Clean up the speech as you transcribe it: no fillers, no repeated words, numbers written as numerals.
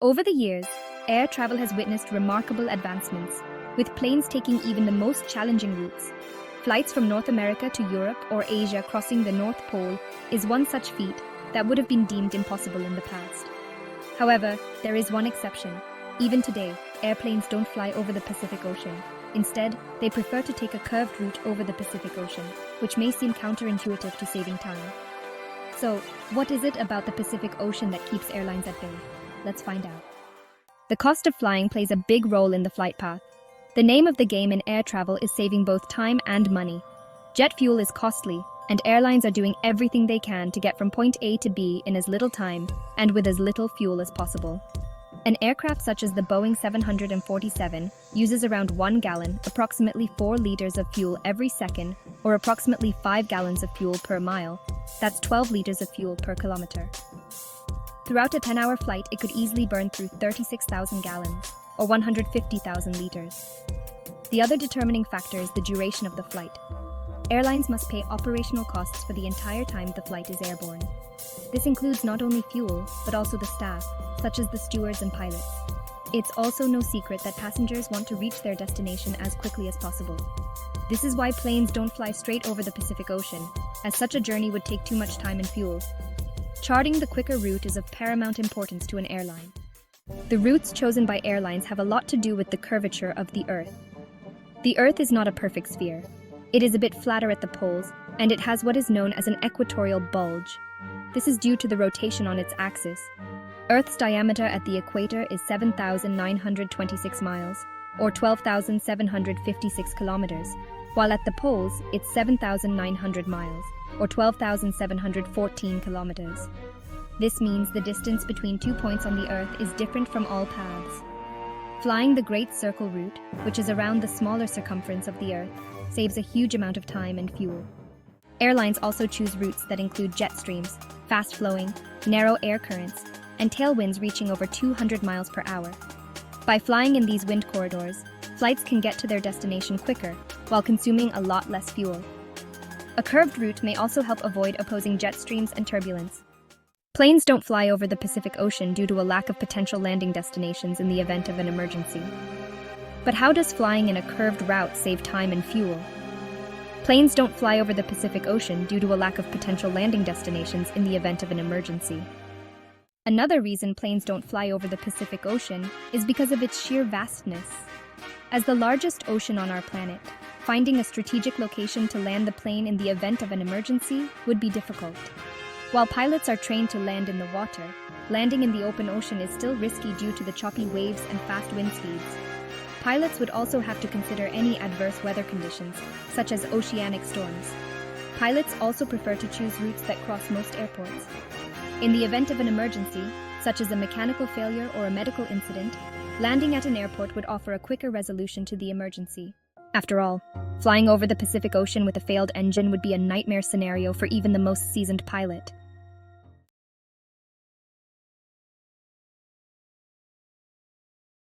Over the years, air travel has witnessed remarkable advancements, with planes taking even the most challenging routes. Flights from North America to Europe or Asia crossing the North Pole is one such feat that would have been deemed impossible in the past. However, there is one exception. Even today, airplanes don't fly over the Pacific Ocean. Instead, they prefer to take a curved route over the Pacific Ocean, which may seem counterintuitive to saving time. So, what is it about the Pacific Ocean that keeps airlines at bay? Let's find out. The cost of flying plays a big role in the flight path. The name of the game in air travel is saving both time and money. Jet fuel is costly, and airlines are doing everything they can to get from point A to B in as little time and with as little fuel as possible. An aircraft such as the Boeing 747 uses around 1 gallon, approximately 4 liters of fuel every second, or approximately 5 gallons of fuel per mile. That's 12 liters of fuel per kilometer. Throughout a 10-hour flight, it could easily burn through 36,000 gallons, or 150,000 liters. The other determining factor is the duration of the flight. Airlines must pay operational costs for the entire time the flight is airborne. This includes not only fuel, but also the staff, such as the stewards and pilots. It's also no secret that passengers want to reach their destination as quickly as possible. This is why planes don't fly straight over the Pacific Ocean, as such a journey would take too much time and fuel. Charting the quicker route is of paramount importance to an airline. The routes chosen by airlines have a lot to do with the curvature of the Earth. The Earth is not a perfect sphere. It is a bit flatter at the poles, and it has what is known as an equatorial bulge. This is due to the rotation on its axis. Earth's diameter at the equator is 7,926 miles, or 12,756 kilometers, while at the poles it's 7,900 miles, or 12,714 kilometers. This means the distance between 2 points on the Earth is different from all paths. Flying the Great Circle route, which is around the smaller circumference of the Earth, saves a huge amount of time and fuel. Airlines also choose routes that include jet streams, fast-flowing, narrow air currents, and tailwinds reaching over 200 miles per hour. By flying in these wind corridors, flights can get to their destination quicker, while consuming a lot less fuel. A curved route may also help avoid opposing jet streams and turbulence. Planes don't fly over the Pacific Ocean due to a lack of potential landing destinations in the event of an emergency. But how does flying in a curved route save time and fuel? Planes don't fly over the Pacific Ocean due to a lack of potential landing destinations in the event of an emergency. Another reason planes don't fly over the Pacific Ocean is because of its sheer vastness. As the largest ocean on our planet, finding a strategic location to land the plane in the event of an emergency would be difficult. While pilots are trained to land in the water, landing in the open ocean is still risky due to the choppy waves and fast wind speeds. Pilots would also have to consider any adverse weather conditions, such as oceanic storms. Pilots also prefer to choose routes that cross most airports. In the event of an emergency, such as a mechanical failure or a medical incident, landing at an airport would offer a quicker resolution to the emergency. After all, flying over the Pacific Ocean with a failed engine would be a nightmare scenario for even the most seasoned pilot.